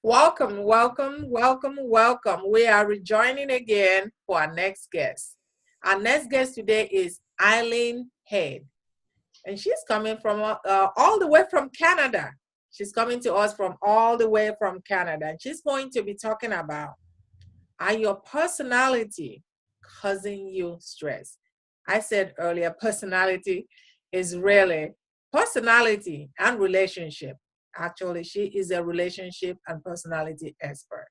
Welcome, welcome, welcome, welcome. We are rejoining again for our next guest. Our next guest today is Eileen Head, and she's coming from all the way from Canada. She's coming to us from all the way from Canada, and she's going to be talking about are your personality causing you stress? I said earlier, personality is really personality and relationship. Actually, she is a relationship and personality expert.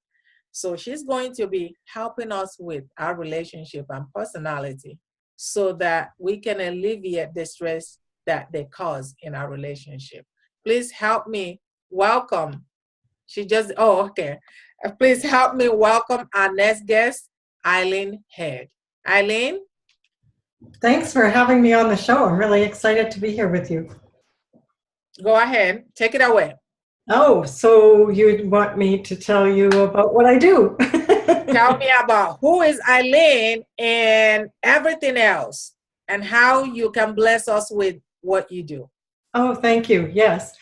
So she's going to be helping us with our relationship and personality so that we can alleviate the stress that they cause in our relationship. Please help me welcome. Okay. Please help me welcome our next guest, Eileen Head. Eileen, Thanks for having me on the show. I'm really excited to be here with you. go ahead, take it away. Oh, so you'd want me to tell you about what I do? Tell me about who is Eileen and everything else, and how you can bless us with what you do. Oh, thank you. Yes.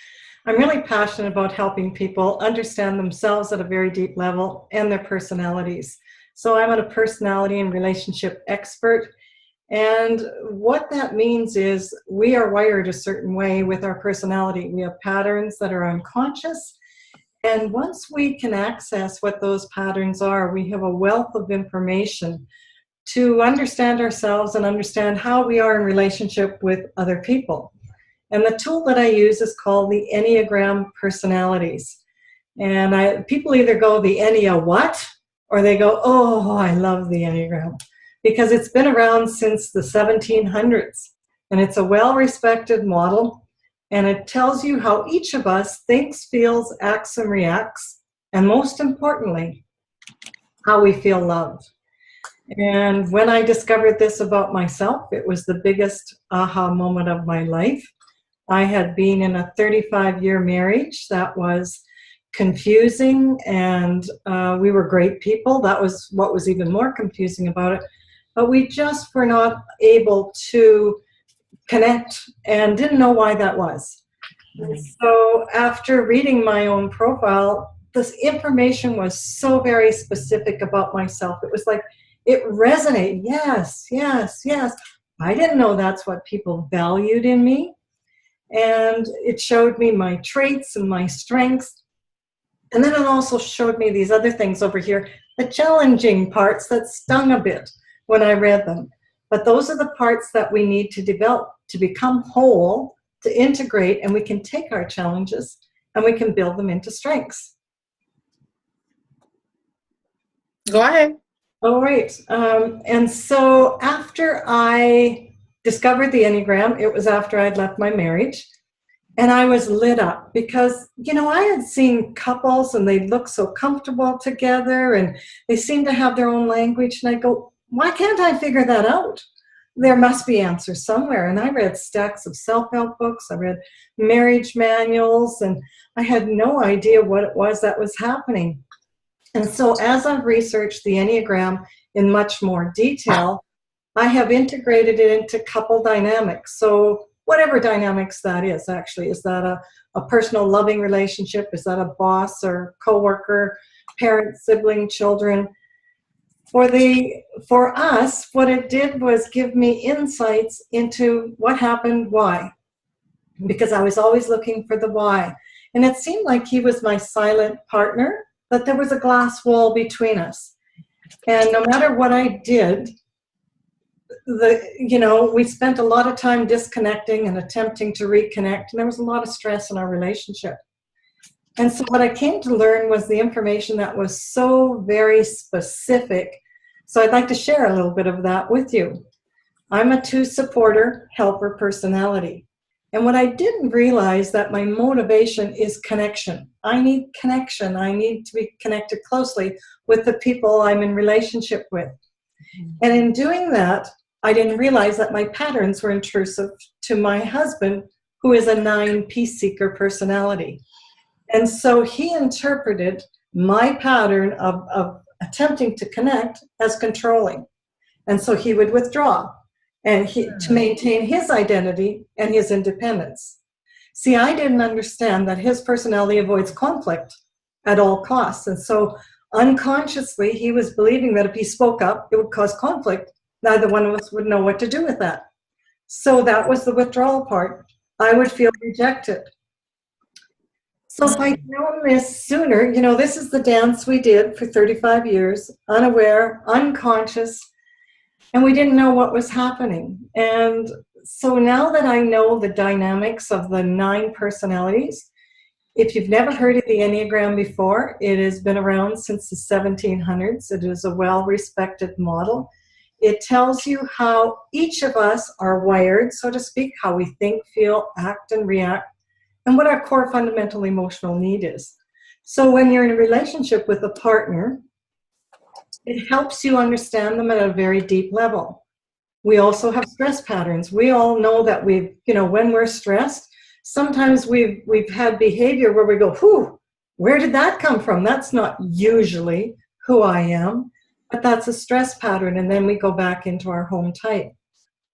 I'm really passionate about helping people understand themselves at a very deep level and their personalities. So I'm a personality and relationship expert. And what that means is we are wired a certain way with our personality. We have patterns that are unconscious. And once we can access what those patterns are, we have a wealth of information to understand ourselves and understand how we are in relationship with other people. And the tool that I use is called the Enneagram Personalities. And people either go the Ennea what, or they go, oh, I love the Enneagram, because it's been around since the 1700s. And it's a well-respected model, and it tells you how each of us thinks, feels, acts, and reacts, and most importantly, how we feel loved. And when I discovered this about myself, it was the biggest aha moment of my life. I had been in a 35-year marriage that was confusing, and we were great people. That was what was even more confusing about it. But we just were not able to connect and didn't know why that was. And so after reading my own profile, this information was so very specific about myself. It was like, it resonated. Yes, yes, yes. I didn't know that's what people valued in me. And it showed me my traits and my strengths. And then it also showed me these other things over here, the challenging parts that stung a bit when I read them. But those are the parts that we need to develop to become whole, to integrate, and we can take our challenges and we can build them into strengths. Go ahead. All right. And so after I discovered the Enneagram, it was after I'd left my marriage. And I was lit up because, I had seen couples and they look so comfortable together and they seem to have their own language. And I go, why can't I figure that out? There must be answers somewhere. And I read stacks of self-help books. I read marriage manuals, and I had no idea what it was that was happening. And so as I've researched the Enneagram in much more detail, I have integrated it into couple dynamics. So whatever dynamics that is, actually. Is that a personal loving relationship? Is that a boss or coworker, parent, sibling, children? For us, what it did was give me insights into what happened, why. Because I was always looking for the why. And it seemed like he was my silent partner, but there was a glass wall between us. And no matter what I did, we spent a lot of time disconnecting and attempting to reconnect, and there was a lot of stress in our relationship. And so what I came to learn was the information that was so very specific. So I'd like to share a little bit of that with you. I'm a 2 supporter, helper personality. And what I didn't realize that my motivation is connection. I need connection. I need to be connected closely with the people I'm in relationship with. And in doing that, I didn't realize that my patterns were intrusive to my husband, who is a 9 peace seeker personality. And so he interpreted my pattern of attempting to connect as controlling. And so he would withdraw and to maintain his identity and his independence. See, I didn't understand that his personality avoids conflict. at all costs. And so unconsciously, he was believing that if he spoke up, it would cause conflict. Neither one of us would know what to do with that. So that was the withdrawal part. I would feel rejected. So if I'd known this sooner, this is the dance we did for 35 years, unaware, unconscious, and we didn't know what was happening. And so now that I know the dynamics of the 9 personalities, if you've never heard of the Enneagram before, it has been around since the 1700s. It is a well-respected model. It tells you how each of us are wired, so to speak, how we think, feel, act, and react, and what our core fundamental emotional need is. So when you're in a relationship with a partner, it helps you understand them at a very deep level. We also have stress patterns. We all know that when we're stressed, sometimes we've had behavior where we go, whew, where did that come from? That's not usually who I am, but that's a stress pattern. And then we go back into our home type.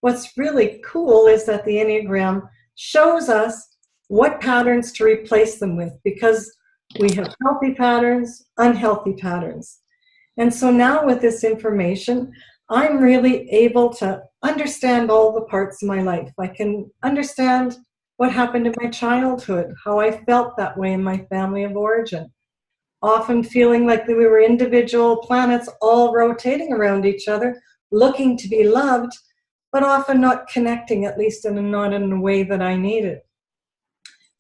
What's really cool is that the Enneagram shows us what patterns to replace them with, because we have healthy patterns, unhealthy patterns. And so now with this information, I'm really able to understand all the parts of my life. I can understand what happened in my childhood, how I felt that way in my family of origin, often feeling like we were individual planets all rotating around each other, looking to be loved, but often not connecting, at least not in a way that I needed.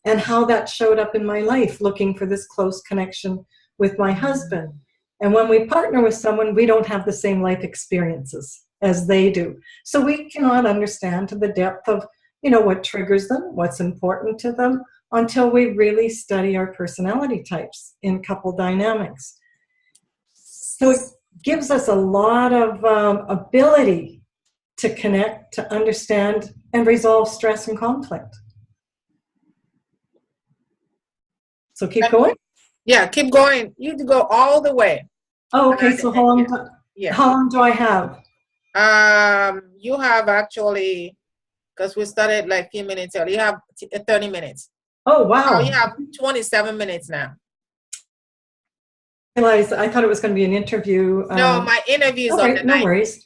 And how that showed up in my life, looking for this close connection with my husband. And when we partner with someone, we don't have the same life experiences as they do. So we cannot understand to the depth of, what triggers them, what's important to them, until we really study our personality types in couple dynamics. So it gives us a lot of ability to connect, to understand, and resolve stress and conflict. So keep going? Yeah, keep going. You go all the way. Oh, okay. So how long do I have? You have actually, because we started like a few minutes early, you have 30 minutes. Oh, wow. Oh, you have 27 minutes now. I thought it was going to be an interview. No, my interview is on the no worries.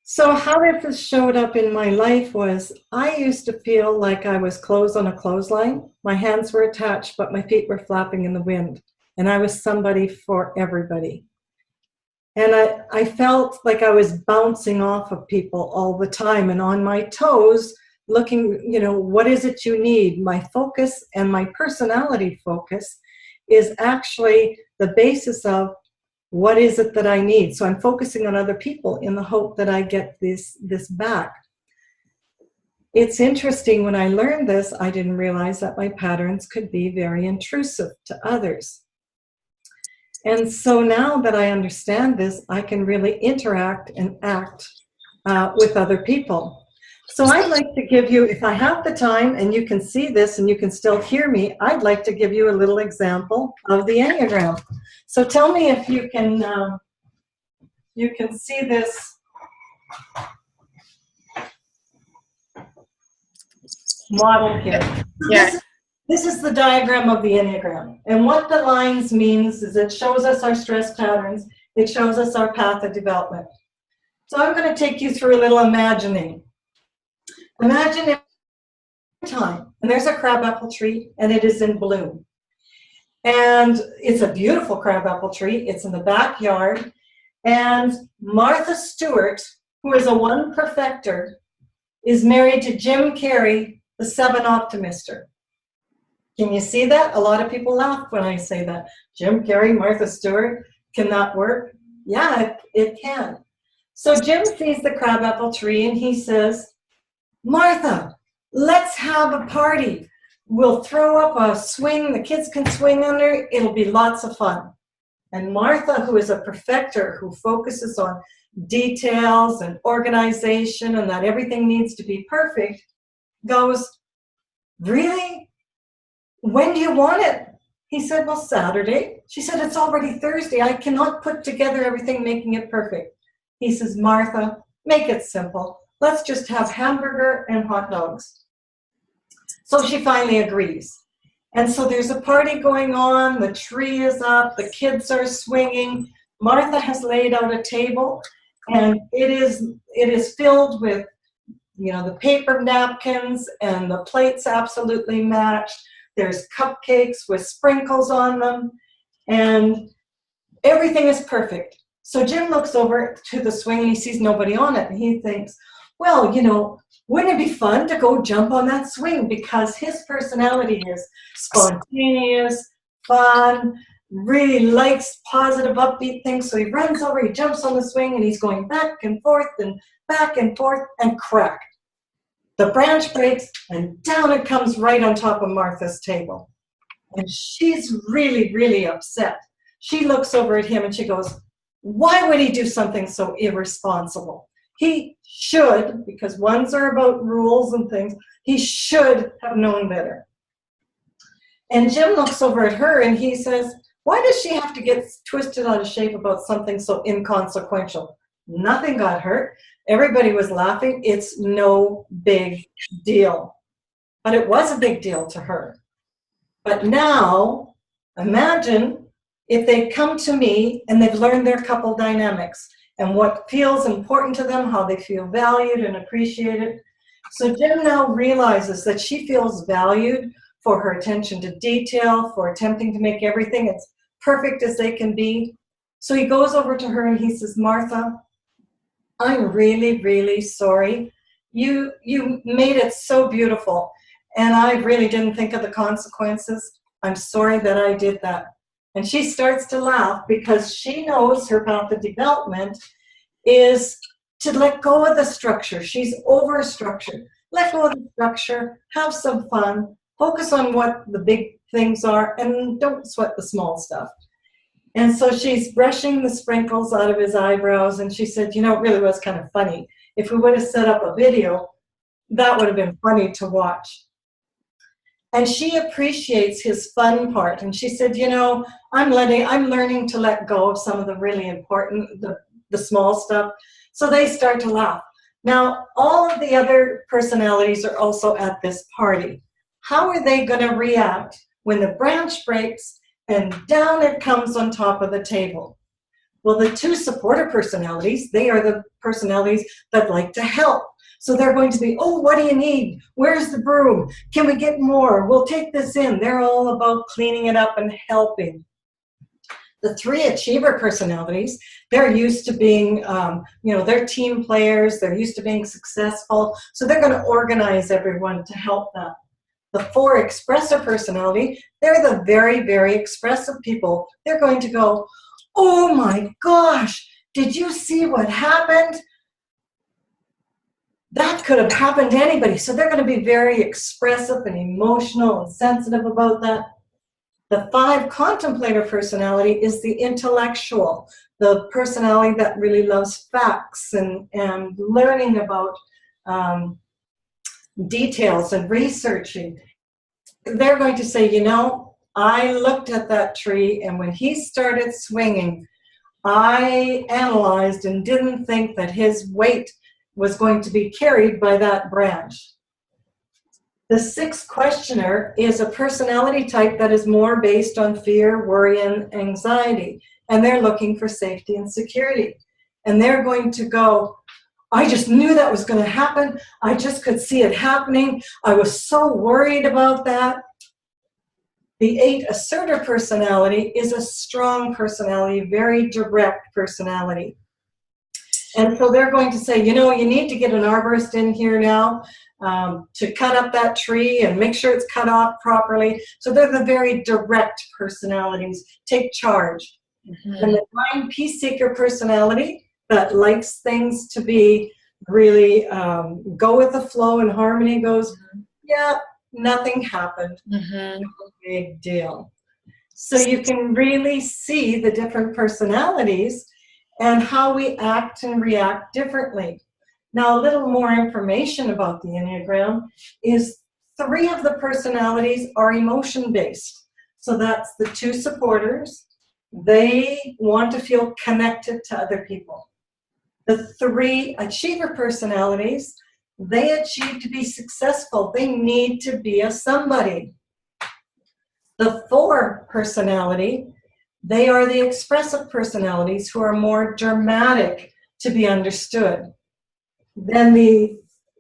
So how this showed up in my life was I used to feel like I was clothes on a clothesline. My hands were attached, but my feet were flapping in the wind. And I was somebody for everybody. And I felt like I was bouncing off of people all the time and on my toes, looking, what is it you need? My focus and my personality focus is actually the basis of what is it that I need. So I'm focusing on other people in the hope that I get this back. It's interesting, when I learned this, I didn't realize that my patterns could be very intrusive to others. And so now that I understand this, I can really interact and act with other people. So I'd like to give you, if I have the time and you can see this and you can still hear me, I'd like to give you a little example of the Enneagram. So tell me if you can see this model here. Yeah. This is the diagram of the Enneagram. And what the lines means is it shows us our stress patterns. It shows us our path of development. So I'm going to take you through a little imagining. Imagine time, and there's a crabapple tree, and it is in bloom. And it's a beautiful crabapple tree. It's in the backyard. And Martha Stewart, who is a one perfecter, is married to Jim Carrey, the 7 optimister. Can you see that? A lot of people laugh when I say that. Jim Carrey, Martha Stewart, can that work? Yeah, it can. So Jim sees the crabapple tree and he says, Martha, let's have a party. We'll throw up a swing. The kids can swing under. It'll be lots of fun. And Martha, who is a perfecter, who focuses on details and organization and that everything needs to be perfect, goes, really? When do you want it? He said, well, Saturday. She said, it's already Thursday. I cannot put together everything, making it perfect. He says, Martha, make it simple. Let's just have hamburger and hot dogs. So she finally agrees. And so there's a party going on, the tree is up, the kids are swinging. Martha has laid out a table, and it is filled with, you know, the paper napkins, and the plates absolutely matched. There's cupcakes with sprinkles on them, and everything is perfect. So Jim looks over to the swing and he sees nobody on it, and he thinks, well, you know, wouldn't it be fun to go jump on that swing? Because his personality is spontaneous, fun, really likes positive, upbeat things. So he runs over, he jumps on the swing, and he's going back and forth, and crack. The branch breaks, and down it comes right on top of Martha's table. And she's really, really upset. She looks over at him and she goes, why would he do something so irresponsible? He should, because ones are about rules and things, he should have known better. And Jim looks over at her and he says, why does she have to get twisted out of shape about something so inconsequential? Nothing got hurt. Everybody was laughing. It's no big deal. But it was a big deal to her. But now, imagine if they come to me and they've learned their couple dynamics and what feels important to them, how they feel valued and appreciated. So Jen now realizes that she feels valued for her attention to detail, for attempting to make everything as perfect as they can be. So he goes over to her and he says, Martha, I'm really, really sorry. You made it so beautiful, and I really didn't think of the consequences. I'm sorry that I did that. And she starts to laugh because she knows her path of development is to let go of the structure. She's over structure. Let go of the structure, have some fun, focus on what the big things are, and don't sweat the small stuff. And so she's brushing the sprinkles out of his eyebrows, and she said, you know, it really was kind of funny. If we would have set up a video, that would have been funny to watch. And she appreciates his fun part. And she said, you know, I'm learning to let go of some of the really important, the small stuff. So they start to laugh. Now, all of the other personalities are also at this party. How are they going to react when the branch breaks and down it comes on top of the table? Well, the two supporter personalities, they are the personalities that like to help. So they're going to be, oh, what do you need? Where's the broom? Can we get more? We'll take this in. They're all about cleaning it up and helping. The three achiever personalities, they're used to being, they're team players. They're used to being successful. So they're going to organize everyone to help them. The four expressor personality, they're the very, very expressive people. They're going to go, oh my gosh, did you see what happened? That could have happened to anybody. So they're going to be very expressive and emotional and sensitive about that. The five contemplator personality is the intellectual, the personality that really loves facts and learning about details and researching. They're going to say, you know, I looked at that tree, and when he started swinging, I analyzed and didn't think that his weight was going to be carried by that branch. The sixth questioner is a personality type that is more based on fear, worry, and anxiety, and they're looking for safety and security. And they're going to go, I just knew that was going to happen. I just could see it happening. I was so worried about that. The 8 asserter personality is a strong personality, very direct personality. And so they're going to say, you know, you need to get an arborist in here now to cut up that tree and make sure it's cut off properly. So they're the very direct personalities, take charge. Mm-hmm. And the 9 peace seeker personality that likes things to be really go with the flow and harmony goes, yeah, nothing happened. Mm-hmm. No big deal. So you can really see the different personalities and how we act and react differently. Now, a little more information about the Enneagram is 3 of the personalities are emotion-based. So that's the 2 supporters. They want to feel connected to other people. The 3 achiever personalities, they achieve to be successful. They need to be a somebody. The 4 personality, they are the expressive personalities who are more dramatic to be understood. Then the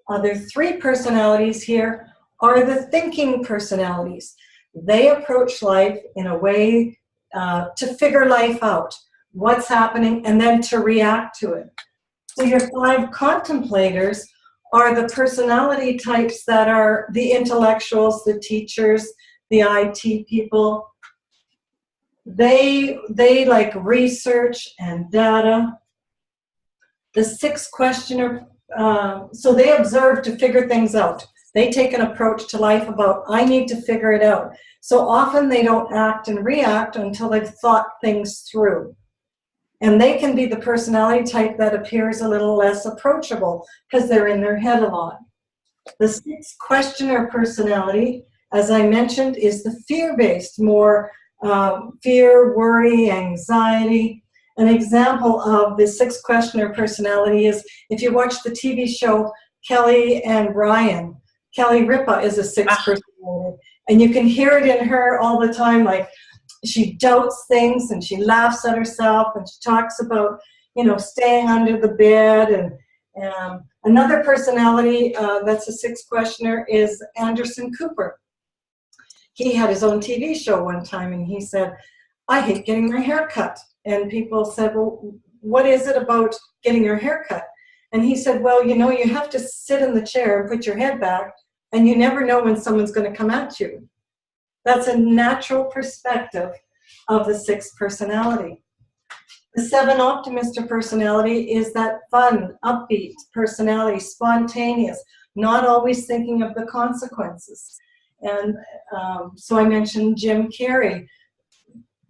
other 3 personalities here are the thinking personalities. They approach life in a way to figure life out, what's happening, and then to react to it. So your 5 contemplators are the personality types that are the intellectuals, the teachers, the IT people. They like research and data. The 6 questioner, so they observe to figure things out. They take an approach to life about, I need to figure it out. So often they don't act and react until they've thought things through. And they can be the personality type that appears a little less approachable because they're in their head a lot. The 6 questioner personality, as I mentioned, is the fear-based, more fear, worry, anxiety. An example of the 6 questioner personality is if you watch the TV show Kelly and Ryan. Kelly Ripa is a 6 personality, and you can hear it in her all the time, like she doubts things and she laughs at herself and she talks about, staying under the bed. And another personality that's a 6 questioner is Anderson Cooper. He had his own TV show one time, and he said, I hate getting my hair cut. And people said, well, what is it about getting your hair cut? And he said, well, you have to sit in the chair and put your head back, and you never know when someone's going to come at you. That's a natural perspective of the 6 personality. The 7 optimist personality is that fun, upbeat personality, spontaneous, not always thinking of the consequences. And so I mentioned Jim Carrey.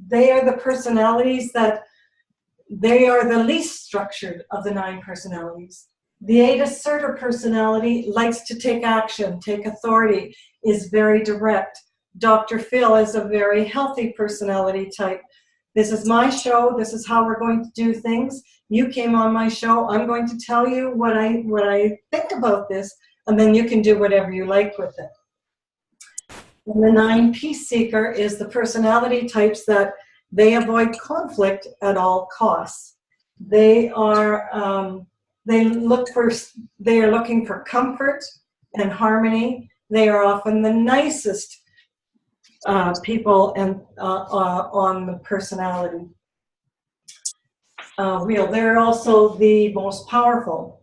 They are the personalities that they are the least structured of the 9 personalities. The 8 assertive personality likes to take action, take authority, is very direct. Dr. Phil is a very healthy personality type. This is my show. This is how we're going to do things. You came on my show. I'm going to tell you what I think about this, and then you can do whatever you like with it. And the 9 peace seeker is the personality types that they avoid conflict at all costs. They are looking for comfort and harmony. They are often the nicest people and on the personality wheel. They're also the most powerful.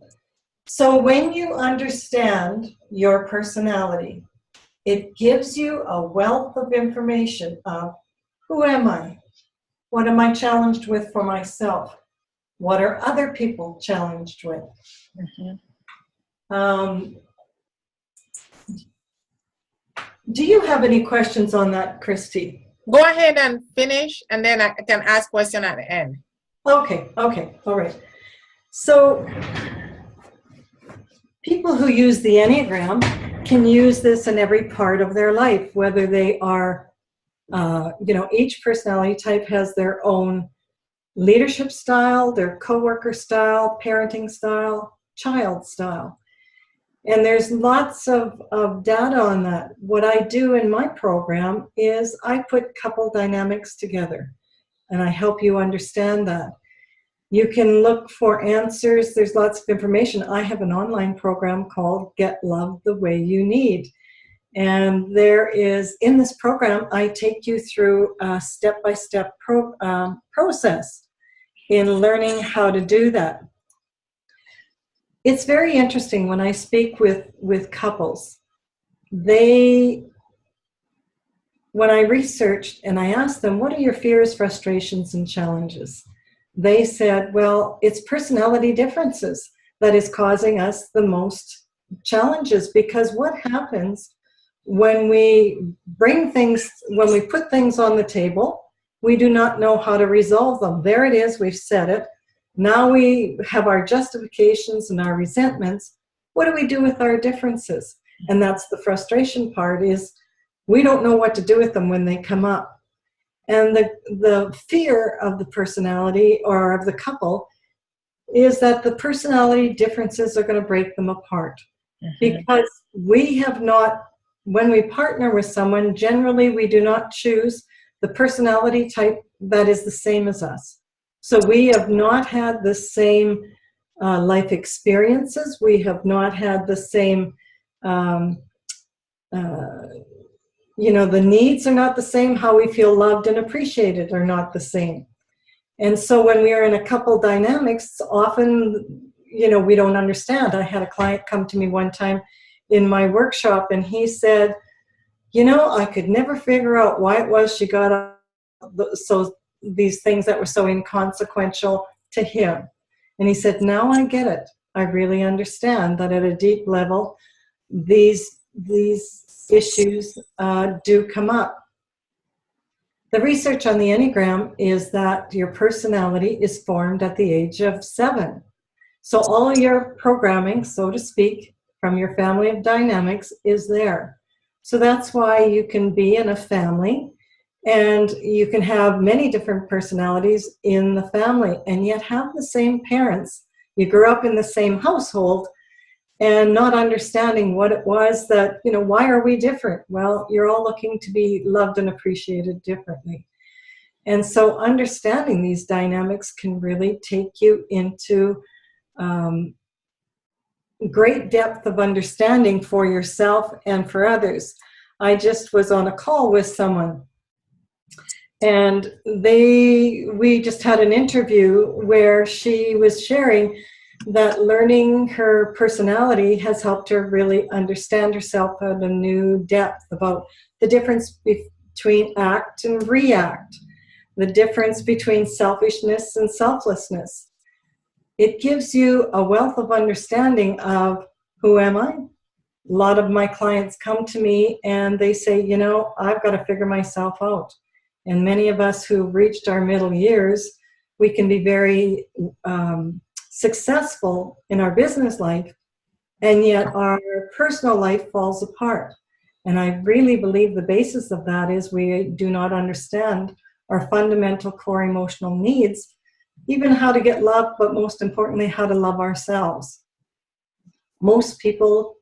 So when you understand your personality, it gives you a wealth of information of who am I? What am I challenged with for myself? What are other people challenged with? Mm-hmm. Do you have any questions on that, Christy? Go ahead and finish, and then I can ask question at the end. Okay, all right. So people who use the Enneagram can use this in every part of their life, whether they are, each personality type has their own leadership style, their coworker style, parenting style, child style. And there's lots of data on that. What I do in my program is I put couple dynamics together, and I help you understand that. You can look for answers. There's lots of information. I have an online program called Get Love the Way You Need. And there is, in this program, I take you through a step-by-step process in learning how to do that. It's very interesting when I speak with couples. When I researched and I asked them, what are your fears, frustrations, and challenges? They said, well, it's personality differences that is causing us the most challenges, because what happens when we put things on the table, we do not know how to resolve them. There it is, we've said it. Now we have our justifications and our resentments. What do we do with our differences? And that's the frustration part, is we don't know what to do with them when they come up. And the fear of the personality or of the couple is that the personality differences are going to break them apart. Mm-hmm. Because we have not when we partner with someone, generally we do not choose the personality type that is the same as us. So we have not had the same life experiences. We have not had the same, the needs are not the same. How we feel loved and appreciated are not the same. And so when we are in a couple dynamics, often, we don't understand. I had a client come to me one time in my workshop, and he said, I could never figure out why it was she got these things that were so inconsequential to him. And he said, now I get it. I really understand that at a deep level, these issues do come up. The research on the Enneagram is that your personality is formed at the age of 7. So all your programming, so to speak, from your family of dynamics is there. So that's why you can be in a family and you can have many different personalities in the family and yet have the same parents. You grew up in the same household and not understanding what it was that, why are we different? Well, you're all looking to be loved and appreciated differently. And so understanding these dynamics can really take you into great depth of understanding for yourself and for others. I just was on a call with someone, and we just had an interview where she was sharing that learning her personality has helped her really understand herself at a new depth about the difference between act and react, the difference between selfishness and selflessness. It gives you a wealth of understanding of who am I? A lot of my clients come to me and they say, I've got to figure myself out. And many of us who've reached our middle years, we can be very successful in our business life, and yet our personal life falls apart. And I really believe the basis of that is we do not understand our fundamental core emotional needs, even how to get love, but most importantly, how to love ourselves. Most people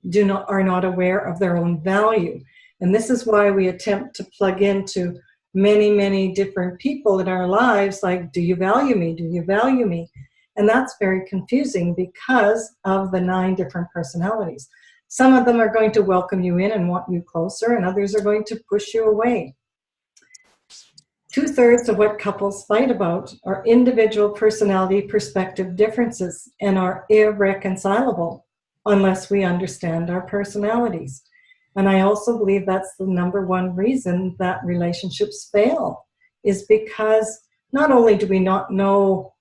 are not aware of their own value. And this is why we attempt to plug into many, many different people in our lives, like, do you value me? Do you value me? And that's very confusing because of the 9 different personalities. Some of them are going to welcome you in and want you closer, and others are going to push you away. 2/3 of what couples fight about are individual personality perspective differences and are irreconcilable unless we understand our personalities. And I also believe that's the number one reason that relationships fail, is because not only do we not know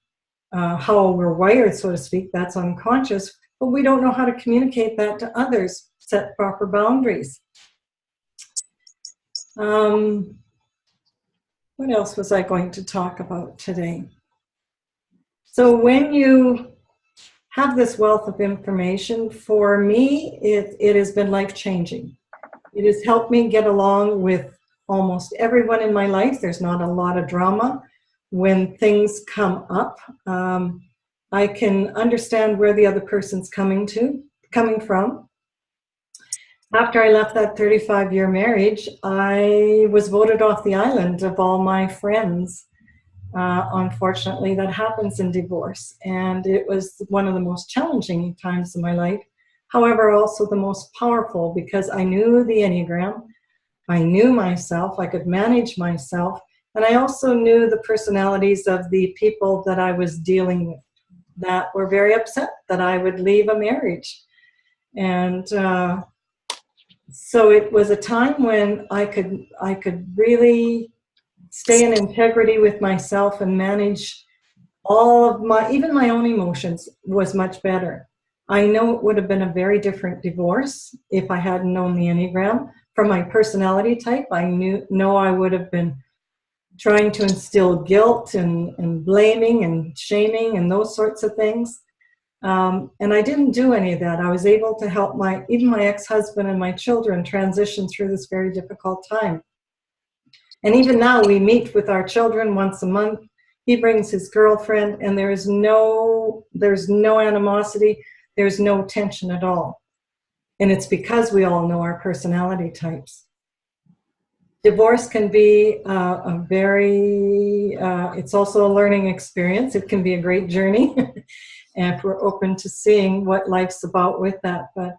how we're wired, so to speak, that's unconscious, but we don't know how to communicate that to others, set proper boundaries. What else was I going to talk about today? So when you have this wealth of information, for me, it has been life-changing. It has helped me get along with almost everyone in my life. There's not a lot of drama. When things come up, I can understand where the other person's coming from. After I left that 35-year marriage, I was voted off the island of all my friends. Unfortunately, that happens in divorce, and it was one of the most challenging times of my life. However, also the most powerful, because I knew the Enneagram, I knew myself, I could manage myself, and I also knew the personalities of the people that I was dealing with that were very upset that I would leave a marriage. And so it was a time when I could really stay in integrity with myself and manage all of even my own emotions was much better. I know it would have been a very different divorce if I hadn't known the Enneagram. From my personality type, I know I would have been trying to instill guilt and blaming and shaming and those sorts of things. And I didn't do any of that. I was able to help even my ex-husband and my children transition through this very difficult time. And even now we meet with our children once a month. He brings his girlfriend, and there's no animosity. There's no tension at all. And it's because we all know our personality types. Divorce can be it's also a learning experience. It can be a great journey. And if we're open to seeing what life's about with that. But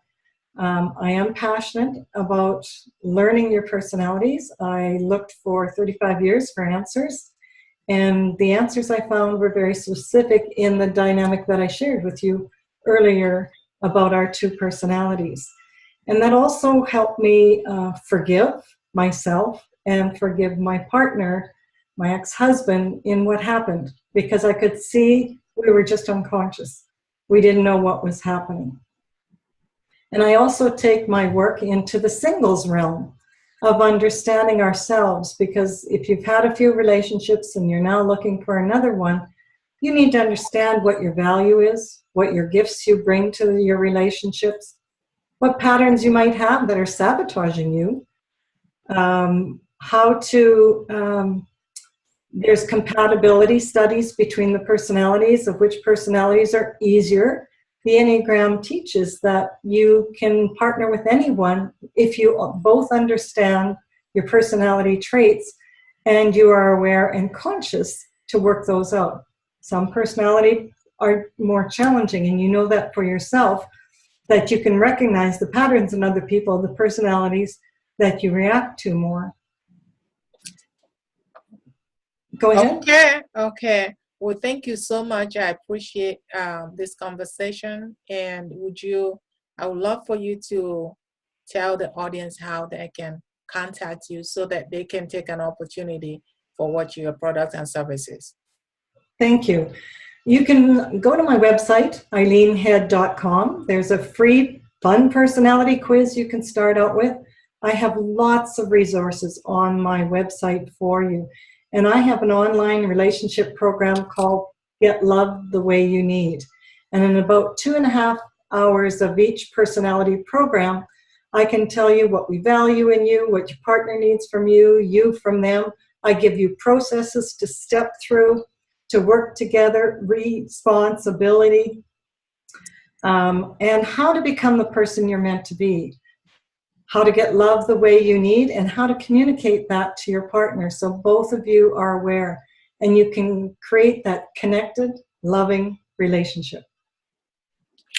I am passionate about learning your personalities. I looked for 35 years for answers. And the answers I found were very specific in the dynamic that I shared with you earlier about our two personalities. And that also helped me forgive myself and forgive my partner, my ex-husband, in what happened, because I could see we were just unconscious. We didn't know what was happening. And I also take my work into the singles realm of understanding ourselves, because if you've had a few relationships and you're now looking for another one, you need to understand what your value is, what your gifts you bring to your relationships, what patterns you might have that are sabotaging you, there's compatibility studies between the personalities, of which personalities are easier. The Enneagram teaches that you can partner with anyone if you both understand your personality traits and you are aware and conscious to work those out. Some personality are more challenging, and you know that for yourself, that you can recognize the patterns in other people, the personalities that you react to more. Go ahead. Okay. Well, thank you so much. I appreciate this conversation. And I would love for you to tell the audience how they can contact you so that they can take an opportunity for what your products and services. Thank you. You can go to my website, eileenhead.com. There's a free, fun personality quiz you can start out with. I have lots of resources on my website for you. And I have an online relationship program called Get Love the Way You Need. And in about 2.5 hours of each personality program, I can tell you what we value in you, what your partner needs from you, you from them. I give you processes to step through, to work together, responsibility, and how to become the person you're meant to be, how to get love the way you need, and how to communicate that to your partner so both of you are aware and you can create that connected, loving relationship.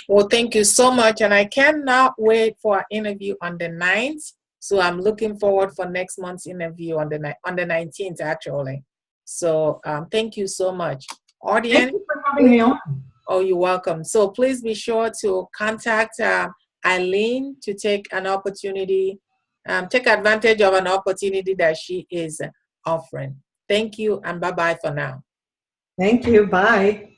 Well, thank you so much. And I cannot wait for our interview on the 9th. So I'm looking forward for next month's interview on the 19th, actually. So thank you so much. Audience, thank you for having me on. Oh, you're welcome. So please be sure to contact Eileen to take an opportunity, take advantage of an opportunity that she is offering. Thank you, and bye-bye for now. Thank you. Bye.